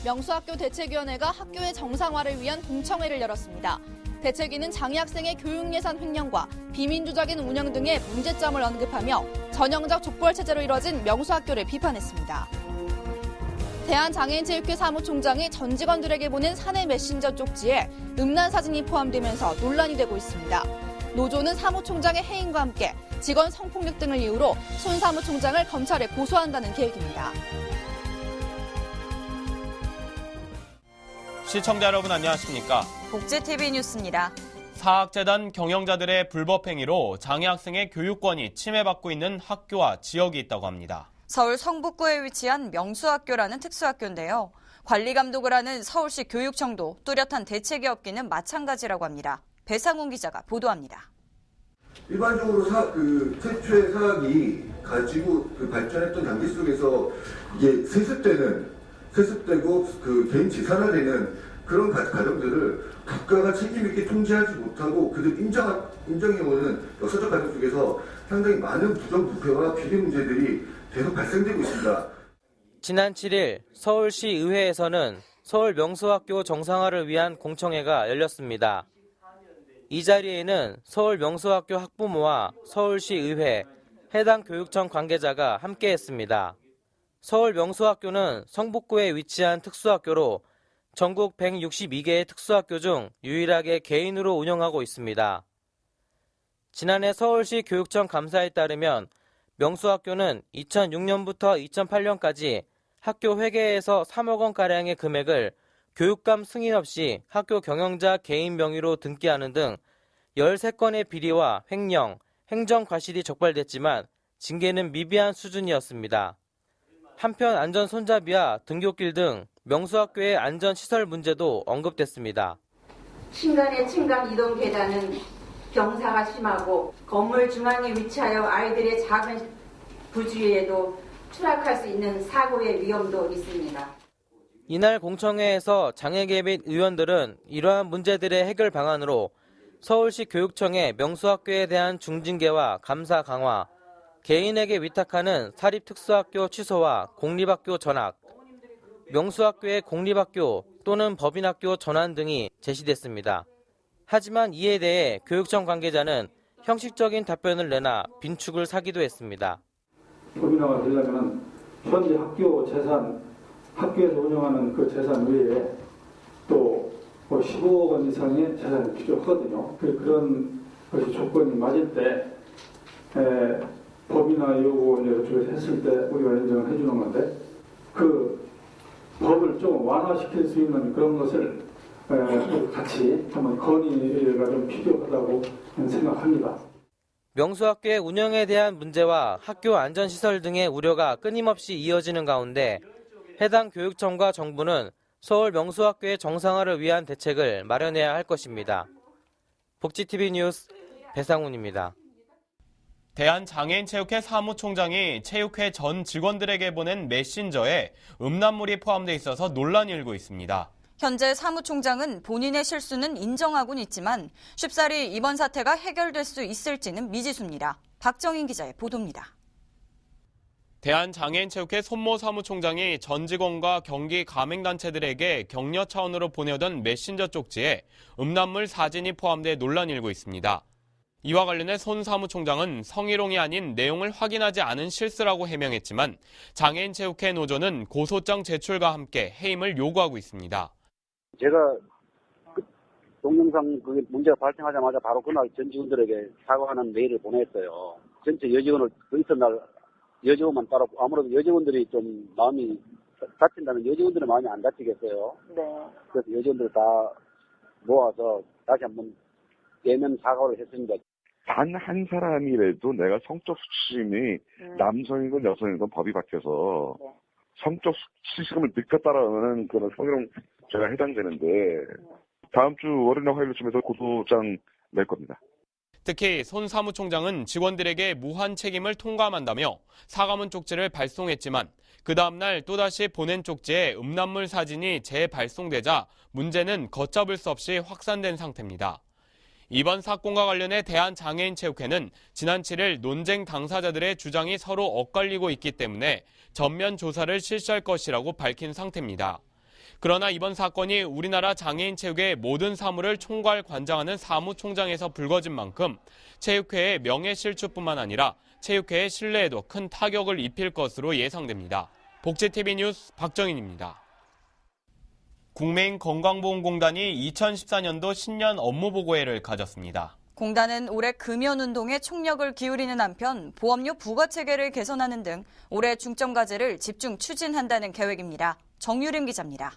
명수학교 대책위원회가 학교의 정상화를 위한 공청회를 열었습니다. 대책위는 장애 학생의 교육 예산 횡령과 비민주적인 운영 등의 문제점을 언급하며 전형적 족벌체제로 이뤄진 명수학교를 비판했습니다. 대한장애인체육회 사무총장이 전 직원들에게 보낸 사내 메신저 쪽지에 음란 사진이 포함되면서 논란이 되고 있습니다. 노조는 사무총장의 해임과 함께 직원 성폭력 등을 이유로 손 사무총장을 검찰에 고소한다는 계획입니다. 시청자 여러분 안녕하십니까? 복지TV 뉴스입니다. 사학재단 경영자들의 불법 행위로 장애 학생의 교육권이 침해받고 있는 학교와 지역이 있다고 합니다. 서울 성북구에 위치한 명수학교라는 특수학교인데요. 관리 감독을 하는 서울시 교육청도 뚜렷한 대책이 없기는 마찬가지라고 합니다. 배상훈 기자가 보도합니다. 일반적으로 최초의 사학이 가지고 발전했던 단계 속에서 이게 세습되고 개인 재산화되는 그런 가정들을 국가가 책임 있게 통제하지 못하고 그들 인정해오는 역사적 과정 속에서 상당히 많은 부정부패와 비리 문제들이 계속 발생되고 있습니다. 지난 7일 서울시 의회에서는 서울 명수학교 정상화를 위한 공청회가 열렸습니다. 이 자리에는 서울 명수학교 학부모와 서울시 의회, 해당 교육청 관계자가 함께했습니다. 서울 명수학교는 성북구에 위치한 특수학교로 전국 162개의 특수학교 중 유일하게 개인으로 운영하고 있습니다. 지난해 서울시 교육청 감사에 따르면 명수학교는 2006년부터 2008년까지 학교 회계에서 3억 원가량의 금액을 교육감 승인 없이 학교 경영자 개인 명의로 등기하는 등 13건의 비리와 횡령, 행정 과실이 적발됐지만 징계는 미비한 수준이었습니다. 한편 안전 손잡이와 등굣길 등 명수학교의 안전시설 문제도 언급됐습니다. 신간의 층간 이동 계단은 경사가 심하고 건물 중앙에 위치하여 아이들의 작은 부주의에도 추락할 수 있는 사고의 위험도 있습니다. 이날 공청회에서 장애계 및 의원들은 이러한 문제들의 해결 방안으로 서울시 교육청의 명수학교에 대한 중징계와 감사 강화, 개인에게 위탁하는 사립특수학교 취소와 공립학교 전학, 명수학교의 공립학교 또는 법인학교 전환 등이 제시됐습니다. 하지만 이에 대해 교육청 관계자는 형식적인 답변을 내나 빈축을 사기도 했습니다. 법인화가 되려면 현재 학교 재산, 학교에서 운영하는 그 재산 외에 또 15억 원 이상의 재산이 필요하거든요. 그런 것이 조건이 맞을 때 법인화 요구를 했을 때 우리가 인정을 해주는 건데 그 법을 좀 완화시킬 수 있는 그런 것을 같이 한번 건의가 좀 필요하다고 생각합니다. 명수학교의 운영에 대한 문제와 학교 안전시설 등의 우려가 끊임없이 이어지는 가운데 해당 교육청과 정부는 서울 명수학교의 정상화를 위한 대책을 마련해야 할 것입니다. 복지TV 뉴스 배상훈입니다. 대한장애인체육회 사무총장이 체육회 전 직원들에게 보낸 메신저에 음란물이 포함돼 있어서 논란이 일고 있습니다. 현재 사무총장은 본인의 실수는 인정하고는 있지만 쉽사리 이번 사태가 해결될 수 있을지는 미지수입니다. 박정인 기자의 보도입니다. 대한장애인체육회 손모 사무총장이 전 직원과 경기 가맹단체들에게 격려 차원으로 보내던 메신저 쪽지에 음란물 사진이 포함돼 논란이 일고 있습니다. 이와 관련해 손 사무총장은 성희롱이 아닌 내용을 확인하지 않은 실수라고 해명했지만 장애인체육회 노조는 고소장 제출과 함께 해임을 요구하고 있습니다. 제가 동영상 문제가 발생하자마자 바로 그날 전 직원들에게 사과하는 메일을 보냈어요. 전체 여직원을 그 이튿날 여직원만 따랐고 아무래도 여직원들이 좀 마음이 다친다면 여직원들은 마음이 안 다치겠어요. 네. 그래서 여직원들 다 모아서 다시 한번 대면 사과를 했습니다. 단 한 사람이라도 내가 성적 수치심이 남성이건 여성이건 법이 바뀌어서 성적 수치심을 느꼈다라는 그런 성희롱 죄가 해당되는데 다음 주 월요일이나 화요일쯤에서 고소장 낼 겁니다. 특히 손 사무총장은 직원들에게 무한 책임을 통감한다며 사과문 쪽지를 발송했지만 그 다음날 또다시 보낸 쪽지에 음란물 사진이 재발송되자 문제는 걷잡을 수 없이 확산된 상태입니다. 이번 사건과 관련해 대한장애인체육회는 지난 7일 논쟁 당사자들의 주장이 서로 엇갈리고 있기 때문에 전면 조사를 실시할 것이라고 밝힌 상태입니다. 그러나 이번 사건이 우리나라 장애인 체육의 모든 사무를 총괄 관장하는 사무총장에서 불거진 만큼 체육회의 명예 실추뿐만 아니라 체육회의 신뢰에도 큰 타격을 입힐 것으로 예상됩니다. 복지TV 뉴스 박정인입니다. 국민건강보험공단이 2014년도 신년 업무보고회를 가졌습니다. 공단은 올해 금연운동에 총력을 기울이는 한편 보험료 부과체계를 개선하는 등 올해 중점 과제를 집중 추진한다는 계획입니다. 정유림 기자입니다.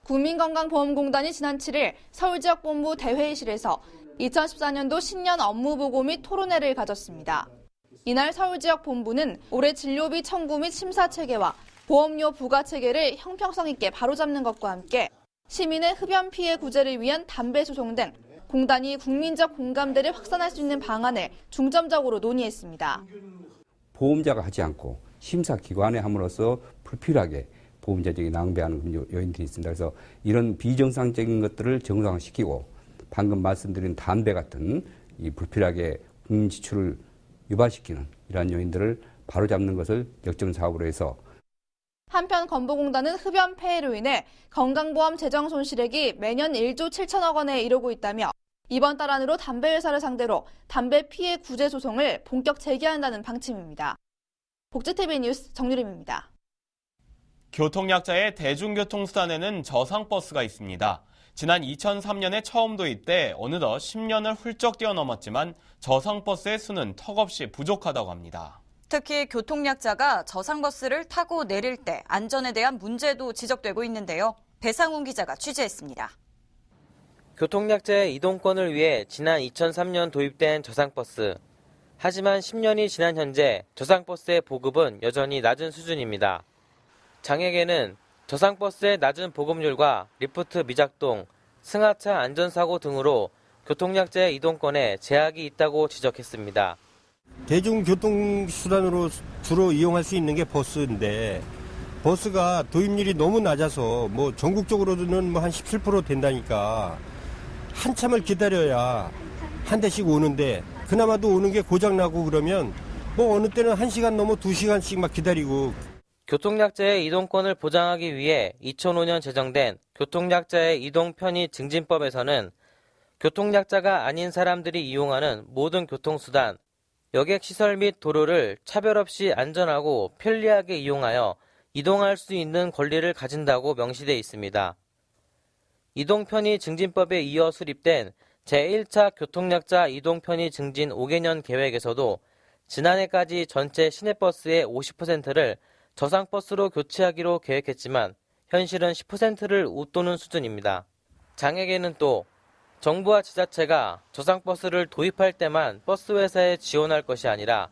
국민건강보험공단이 지난 7일 서울지역본부 대회의실에서 2014년도 신년 업무보고 및 토론회를 가졌습니다. 이날 서울지역본부는 올해 진료비 청구 및 심사체계와 보험료 부과체계를 형평성 있게 바로잡는 것과 함께 시민의 흡연 피해 구제를 위한 담배 소송 등 공단이 국민적 공감대를 확산할 수 있는 방안을 중점적으로 논의했습니다. 보험자가 하지 않고 심사기관에 함으로써 불필요하게 보험자적인 낭비하는 그런 요인들이 있습니다. 그래서 이런 비정상적인 것들을 정상화시키고 방금 말씀드린 담배 같은 이 불필요하게 국민 지출을 유발시키는 이러한 요인들을 바로잡는 것을 역점 사업으로 해서 한편 건보공단은 흡연 폐해로 인해 건강보험 재정 손실액이 매년 1조 7천억 원에 이르고 있다며 이번 달 안으로 담배 회사를 상대로 담배 피해 구제 소송을 본격 제기한다는 방침입니다. 복지TV 뉴스 정유림입니다. 교통약자의 대중교통수단에는 저상버스가 있습니다. 지난 2003년에 처음 도입 때 어느덧 10년을 훌쩍 뛰어넘었지만 저상버스의 수는 턱없이 부족하다고 합니다. 특히 교통약자가 저상버스를 타고 내릴 때 안전에 대한 문제도 지적되고 있는데요. 배상훈 기자가 취재했습니다. 교통약자의 이동권을 위해 지난 2003년 도입된 저상버스. 하지만 10년이 지난 현재 저상버스의 보급은 여전히 낮은 수준입니다. 장애계는 저상버스의 낮은 보급률과 리프트 미작동, 승하차 안전사고 등으로 교통약자의 이동권에 제약이 있다고 지적했습니다. 대중교통수단으로 주로 이용할 수 있는 게 버스인데 버스가 도입률이 너무 낮아서 전국적으로는 한 17% 된다니까 한참을 기다려야 한 대씩 오는데 그나마도 오는 게 고장나고 그러면 어느 때는 1시간 넘어 2시간씩 막 기다리고. 교통약자의 이동권을 보장하기 위해 2005년 제정된 교통약자의 이동 편의 증진법에서는 교통약자가 아닌 사람들이 이용하는 모든 교통수단, 여객시설 및 도로를 차별 없이 안전하고 편리하게 이용하여 이동할 수 있는 권리를 가진다고 명시되어 있습니다. 이동편의 증진법에 이어 수립된 제1차 교통약자 이동편의 증진 5개년 계획에서도 지난해까지 전체 시내버스의 50%를 저상버스로 교체하기로 계획했지만 현실은 10%를 웃도는 수준입니다. 장애계는 또 정부와 지자체가 저상버스를 도입할 때만 버스 회사에 지원할 것이 아니라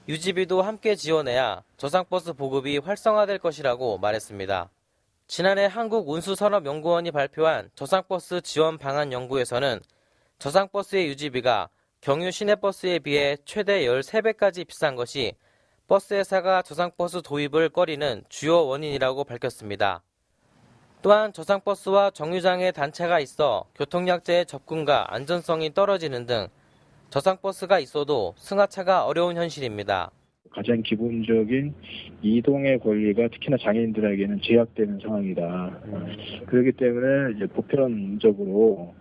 유지비도 함께 지원해야 저상버스 보급이 활성화될 것이라고 말했습니다. 지난해 한국운수산업연구원이 발표한 저상버스 지원 방안 연구에서는 저상버스의 유지비가 경유 시내버스에 비해 최대 13배까지 비싼 것이 버스 회사가 저상버스 도입을 꺼리는 주요 원인이라고 밝혔습니다. 또한 저상버스와 정류장에 단차가 있어 교통약자의 접근과 안전성이 떨어지는 등 저상버스가 있어도 승하차가 어려운 현실입니다. 가장 기본적인 이동의 권리가 특히나 장애인들에게는 제약되는 상황이다. 그렇기 때문에 이제 보편적으로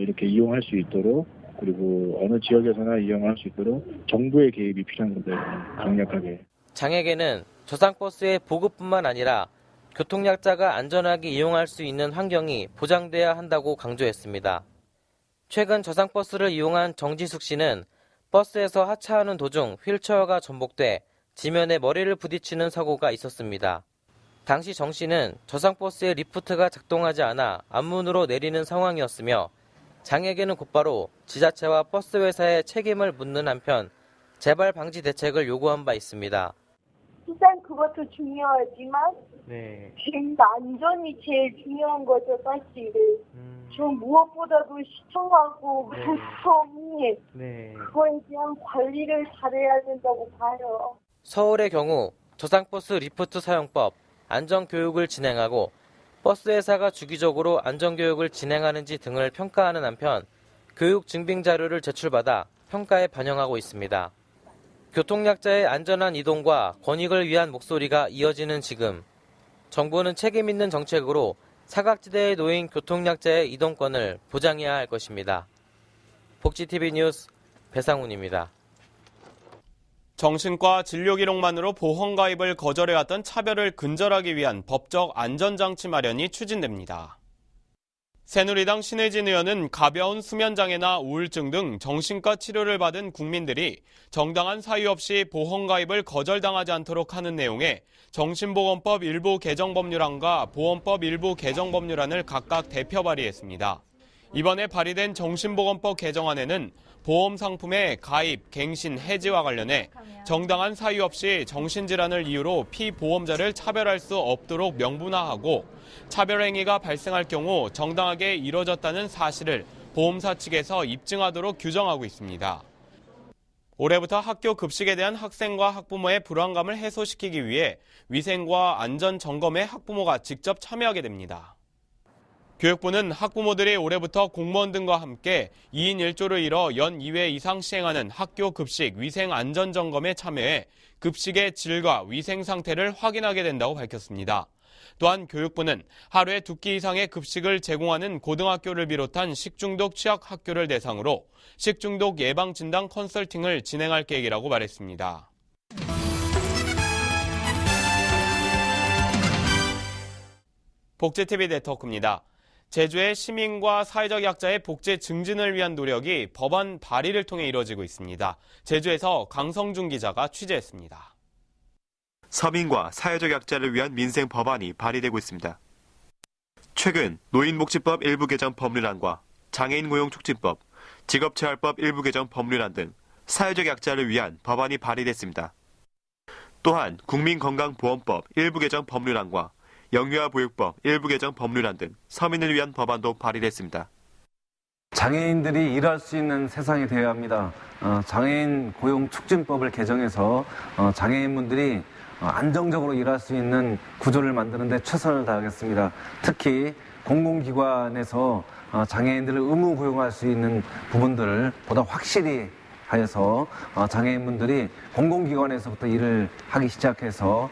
이렇게 이용할 수 있도록 그리고 어느 지역에서나 이용할 수 있도록 정부의 개입이 필요한 건데 강력하게. 장애계는 저상버스의 보급뿐만 아니라 교통약자가 안전하게 이용할 수 있는 환경이 보장돼야 한다고 강조했습니다. 최근 저상버스를 이용한 정지숙 씨는 버스에서 하차하는 도중 휠체어가 전복돼 지면에 머리를 부딪히는 사고가 있었습니다. 당시 정 씨는 저상버스의 리프트가 작동하지 않아 앞문으로 내리는 상황이었으며 장애계는 곧바로 지자체와 버스 회사에 책임을 묻는 한편 재발 방지 대책을 요구한 바 있습니다. 일단 그것도 중요하지만 지금 안전이 제일 중요한 거죠, 사실. 좀 무엇보다도 시청하고 구성이 그거에 대한 관리를 잘해야 된다고 봐요. 서울의 경우 저상버스 리프트 사용법, 안전교육을 진행하고 버스 회사가 주기적으로 안전교육을 진행하는지 등을 평가하는 한편 교육 증빙 자료를 제출받아 평가에 반영하고 있습니다. 교통약자의 안전한 이동과 권익을 위한 목소리가 이어지는 지금 정부는 책임 있는 정책으로 사각지대에 놓인 교통약자의 이동권을 보장해야 할 것입니다. 복지TV 뉴스 배상훈입니다. 정신과 진료 기록만으로 보험 가입을 거절해왔던 차별을 근절하기 위한 법적 안전장치 마련이 추진됩니다. 새누리당 신혜진 의원은 가벼운 수면장애나 우울증 등 정신과 치료를 받은 국민들이 정당한 사유 없이 보험 가입을 거절당하지 않도록 하는 내용의 정신보건법 일부 개정 법률안과 보험법 일부 개정 법률안을 각각 대표 발의했습니다. 이번에 발의된 정신보건법 개정안에는 보험 상품의 가입, 갱신, 해지와 관련해 정당한 사유 없이 정신질환을 이유로 피보험자를 차별할 수 없도록 명분화하고 차별 행위가 발생할 경우 정당하게 이뤄졌다는 사실을 보험사 측에서 입증하도록 규정하고 있습니다. 올해부터 학교 급식에 대한 학생과 학부모의 불안감을 해소시키기 위해 위생과 안전 점검에 학부모가 직접 참여하게 됩니다. 교육부는 학부모들이 올해부터 공무원 등과 함께 2인 1조를 이뤄 연 2회 이상 시행하는 학교 급식 위생 안전 점검에 참여해 급식의 질과 위생 상태를 확인하게 된다고 밝혔습니다. 또한 교육부는 하루에 2끼 이상의 급식을 제공하는 고등학교를 비롯한 식중독 취약 학교를 대상으로 식중독 예방 진단 컨설팅을 진행할 계획이라고 말했습니다. 복지TV 네트워크입니다. 제주의 시민과 사회적 약자의 복지 증진을 위한 노력이 법안 발의를 통해 이루어지고 있습니다. 제주에서 강성준 기자가 취재했습니다. 서민과 사회적 약자를 위한 민생 법안이 발의되고 있습니다. 최근 노인복지법 일부 개정 법률안과 장애인 고용 촉진법, 직업재활법 일부 개정 법률안 등 사회적 약자를 위한 법안이 발의됐습니다. 또한 국민건강보험법 일부 개정 법률안과 영유아보육법 일부 개정 법률안 등 서민을 위한 법안도 발의됐습니다. 장애인들이 일할 수 있는 세상이 되어야 합니다. 장애인 고용 촉진법을 개정해서 장애인분들이 안정적으로 일할 수 있는 구조를 만드는 데 최선을 다하겠습니다. 특히 공공기관에서 장애인들을 의무 고용할 수 있는 부분들을 보다 확실히 하여서 장애인분들이 공공기관에서부터 일을 하기 시작해서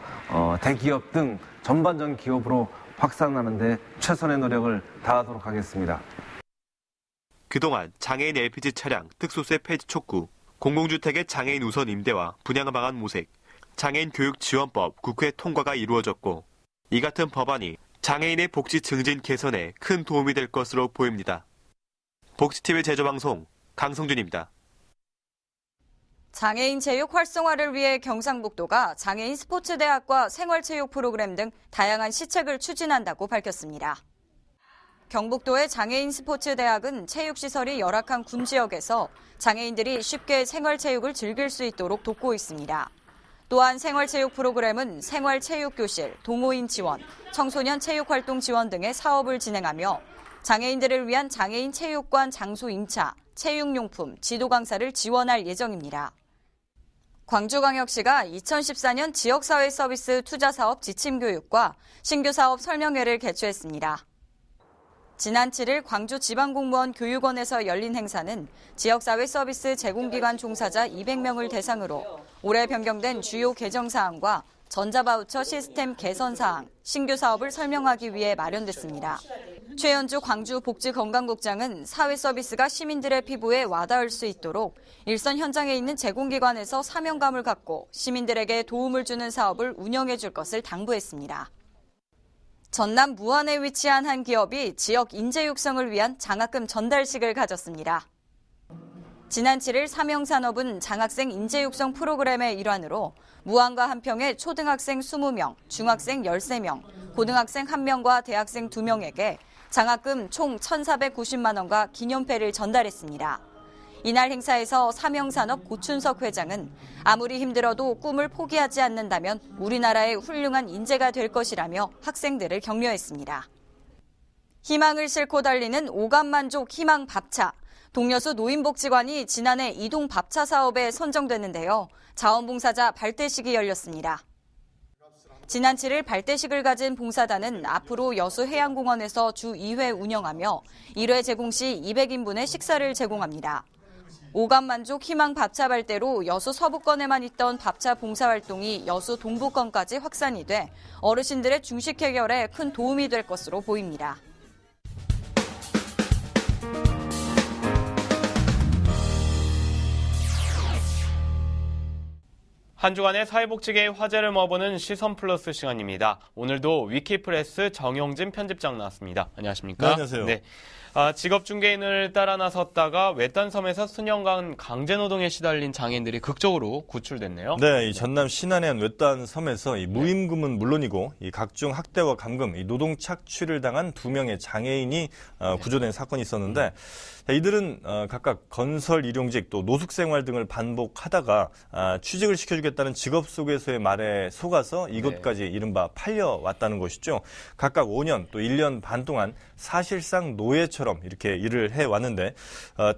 대기업 등 전반적인 기업으로 확산하는 데 최선의 노력을 다하도록 하겠습니다. 그동안 장애인 LPG 차량 특수세 폐지 촉구, 공공주택의 장애인 우선 임대와 분양 방안 모색, 장애인 교육 지원법 국회 통과가 이루어졌고 이 같은 법안이 장애인의 복지 증진 개선에 큰 도움이 될 것으로 보입니다. 복지TV 제주방송 강성준입니다. 장애인 체육 활성화를 위해 경상북도가 장애인 스포츠대학과 생활체육 프로그램 등 다양한 시책을 추진한다고 밝혔습니다. 경북도의 장애인 스포츠대학은 체육시설이 열악한 군 지역에서 장애인들이 쉽게 생활체육을 즐길 수 있도록 돕고 있습니다. 또한 생활체육 프로그램은 생활체육교실, 동호인 지원, 청소년 체육활동 지원 등의 사업을 진행하며 장애인들을 위한 장애인 체육관 장소 임차, 체육용품, 지도 강사를 지원할 예정입니다. 광주광역시가 2014년 지역사회 서비스 투자사업 지침교육과 신규 사업 설명회를 개최했습니다. 지난 7일 광주지방공무원 교육원에서 열린 행사는 지역사회 서비스 제공기관 종사자 200명을 대상으로 올해 변경된 주요 개정사항과 전자바우처 시스템 개선사항, 신규 사업을 설명하기 위해 마련됐습니다. 최현주 광주복지건강국장은 사회 서비스가 시민들의 피부에 와닿을 수 있도록 일선 현장에 있는 제공기관에서 사명감을 갖고 시민들에게 도움을 주는 사업을 운영해 줄 것을 당부했습니다. 전남 무안에 위치한 한 기업이 지역 인재 육성을 위한 장학금 전달식을 가졌습니다. 지난 7일 삼영산업은 장학생 인재 육성 프로그램의 일환으로 무안과 한평의 초등학생 20명, 중학생 13명, 고등학생 1명과 대학생 2명에게 장학금 총 1,490만 원과 기념패를 전달했습니다. 이날 행사에서 삼영산업 고춘석 회장은 아무리 힘들어도 꿈을 포기하지 않는다면 우리나라의 훌륭한 인재가 될 것이라며 학생들을 격려했습니다. 희망을 싣고 달리는 오감만족 희망밥차. 동여수 노인복지관이 지난해 이동 밥차 사업에 선정됐는데요. 자원봉사자 발대식이 열렸습니다. 지난 7일 발대식을 가진 봉사단은 앞으로 여수해양공원에서 주 2회 운영하며 1회 제공 시 200인분의 식사를 제공합니다. 오감만족 희망 밥차 발대로 여수 서부권에만 있던 밥차 봉사활동이 여수 동부권까지 확산이 돼 어르신들의 중식 해결에 큰 도움이 될 것으로 보입니다. 한 주간의 사회복지계의 화제를 모아보는 시선 플러스 시간입니다. 오늘도 위키프레스 정용진 편집장 나왔습니다. 안녕하십니까? 네, 안녕하세요. 네. 직업 중개인을 따라 나섰다가 외딴 섬에서 수년간 강제노동에 시달린 장애인들이 극적으로 구출됐네요. 네, 이 전남 신안의 외딴 섬에서 이 무임금은 물론이고 이 각종 학대와 감금, 이 노동 착취를 당한 2명의 장애인이 구조된 사건이 있었는데 이들은 각각 건설 일용직 또 노숙 생활 등을 반복하다가 취직을 시켜주겠다는 직업 소개서의 말에 속아서 이곳까지 이른바 팔려왔다는 것이죠. 각각 5년 또 1년 반 동안 사실상 노예처럼 이렇게 일을 해왔는데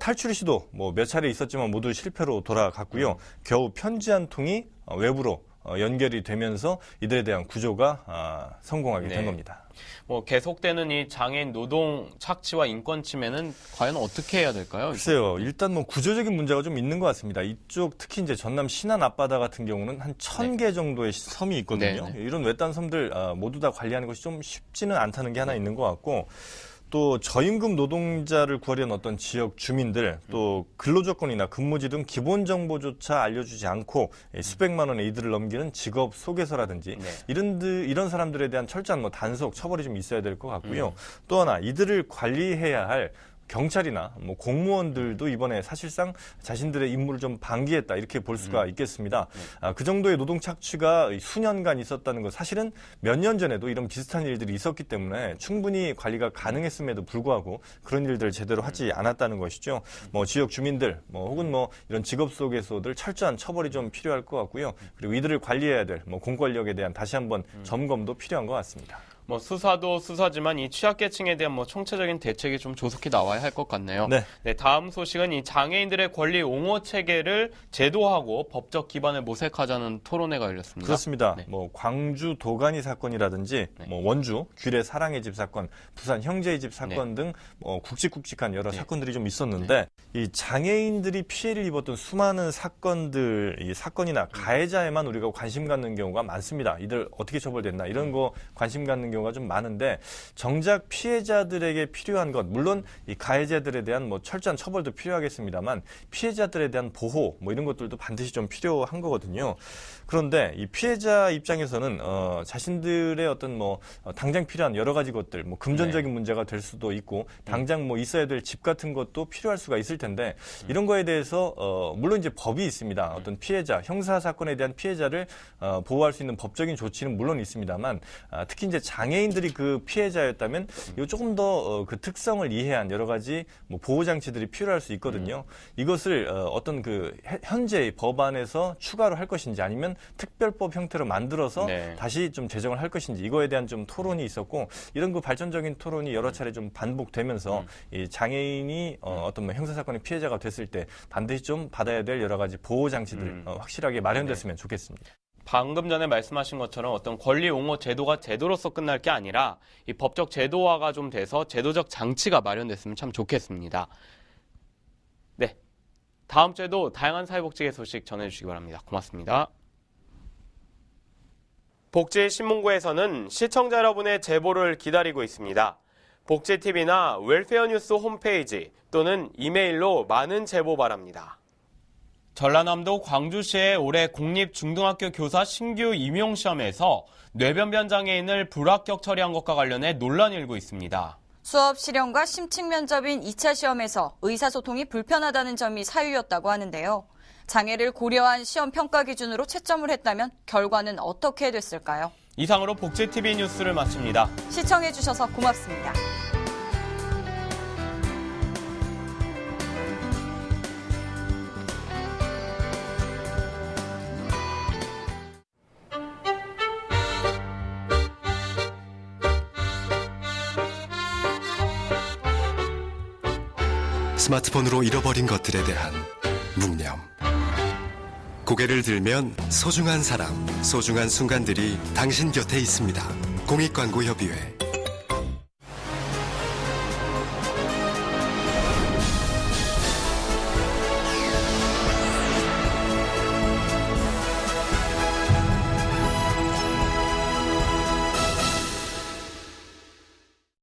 탈출 시도 몇 차례 있었지만 모두 실패로 돌아갔고요. 겨우 편지 한 통이 외부로 연결이 되면서 이들에 대한 구조가 성공하게 된 겁니다. 계속되는 이 장애인 노동 착취와 인권 침해는 과연 어떻게 해야 될까요? 글쎄요. 일단 구조적인 문제가 좀 있는 것 같습니다. 이쪽 특히 이제 전남 신안 앞바다 같은 경우는 한 1,000개 정도의 섬이 있거든요. 이런 외딴 섬들 모두 다 관리하는 것이 좀 쉽지는 않다는 게 하나 있는 것 같고 또 저임금 노동자를 구하려는 어떤 지역 주민들 또 근로조건이나 근무지 등 기본 정보조차 알려주지 않고 수백만 원의 이들을 넘기는 직업 소개서라든지 이런 사람들에 대한 철저한 단속 처벌이 좀 있어야 될 것 같고요. 또 하나 이들을 관리해야 할 경찰이나 공무원들도 이번에 사실상 자신들의 임무를 좀 방기했다 이렇게 볼 수가 있겠습니다. 그 정도의 노동 착취가 수년간 있었다는 것 사실은 몇 년 전에도 이런 비슷한 일들이 있었기 때문에 충분히 관리가 가능했음에도 불구하고 그런 일들을 제대로 하지 않았다는 것이죠. 지역 주민들 혹은 이런 직업 소개서들 철저한 처벌이 좀 필요할 것 같고요. 그리고 이들을 관리해야 될 공권력에 대한 다시 한번 점검도 필요한 것 같습니다. 수사도 수사지만 이 취약계층에 대한 총체적인 대책이 좀 조속히 나와야 할 것 같네요. 네, 다음 소식은 이 장애인들의 권리 옹호 체계를 제도화하고 법적 기반을 모색하자는 토론회가 열렸습니다. 그렇습니다. 광주 도가니 사건이라든지 원주 규례 사랑의 집 사건, 부산 형제의 집 사건 등 굵직굵직한 여러 사건들이 좀 있었는데 이 장애인들이 피해를 입었던 수많은 사건들, 이 사건이나 가해자에만 우리가 관심 갖는 경우가 많습니다. 이들 어떻게 처벌됐나 이런 거 관심 갖는 경우가 좀 많은데 정작 피해자들에게 필요한 것 물론 이 가해자들에 대한 철저한 처벌도 필요하겠습니다만 피해자들에 대한 보호 이런 것들도 반드시 좀 필요한 거거든요. 그런데 이 피해자 입장에서는 자신들의 어떤 당장 필요한 여러 가지 것들 금전적인 문제가 될 수도 있고 당장 있어야 될 집 같은 것도 필요할 수가 있을 텐데 이런 거에 대해서 물론 이제 법이 있습니다. 어떤 피해자 형사 사건에 대한 피해자를 보호할 수 있는 법적인 조치는 물론 있습니다만 특히 이제 장애인들이 그 피해자였다면 조금 더 그 특성을 이해한 여러 가지 보호 장치들이 필요할 수 있거든요. 이것을 어떤 현재의 법안에서 추가로 할 것인지 아니면 특별법 형태로 만들어서 다시 좀 제정을 할 것인지 이거에 대한 좀 토론이 있었고 이런 발전적인 토론이 여러 차례 좀 반복되면서 이 장애인이 어떤 형사 사건의 피해자가 됐을 때 반드시 좀 받아야 될 여러 가지 보호 장치들 확실하게 마련됐으면 좋겠습니다. 방금 전에 말씀하신 것처럼 어떤 권리 옹호 제도가 제도로서 끝날 게 아니라 이 법적 제도화가 좀 돼서 제도적 장치가 마련됐으면 참 좋겠습니다. 네, 다음 주에도 다양한 사회복지계 소식 전해주시기 바랍니다. 고맙습니다. 복지신문고에서는 시청자 여러분의 제보를 기다리고 있습니다. 복지TV나 웰페어뉴스 홈페이지 또는 이메일로 많은 제보 바랍니다. 전라남도 광주시의 올해 공립중등학교 교사 신규 임용시험에서 뇌변변 장애인을 불합격 처리한 것과 관련해 논란이 일고 있습니다. 수업 실현과 심층 면접인 2차 시험에서 의사소통이 불편하다는 점이 사유였다고 하는데요. 장애를 고려한 시험 평가 기준으로 채점을 했다면 결과는 어떻게 됐을까요? 이상으로 복지TV 뉴스를 마칩니다. 시청해주셔서 고맙습니다. 스마트폰으로 잃어버린 것들에 대한 묵념. 고개를 들면 소중한 사람, 소중한 순간들이 당신 곁에 있습니다. 공익광고협의회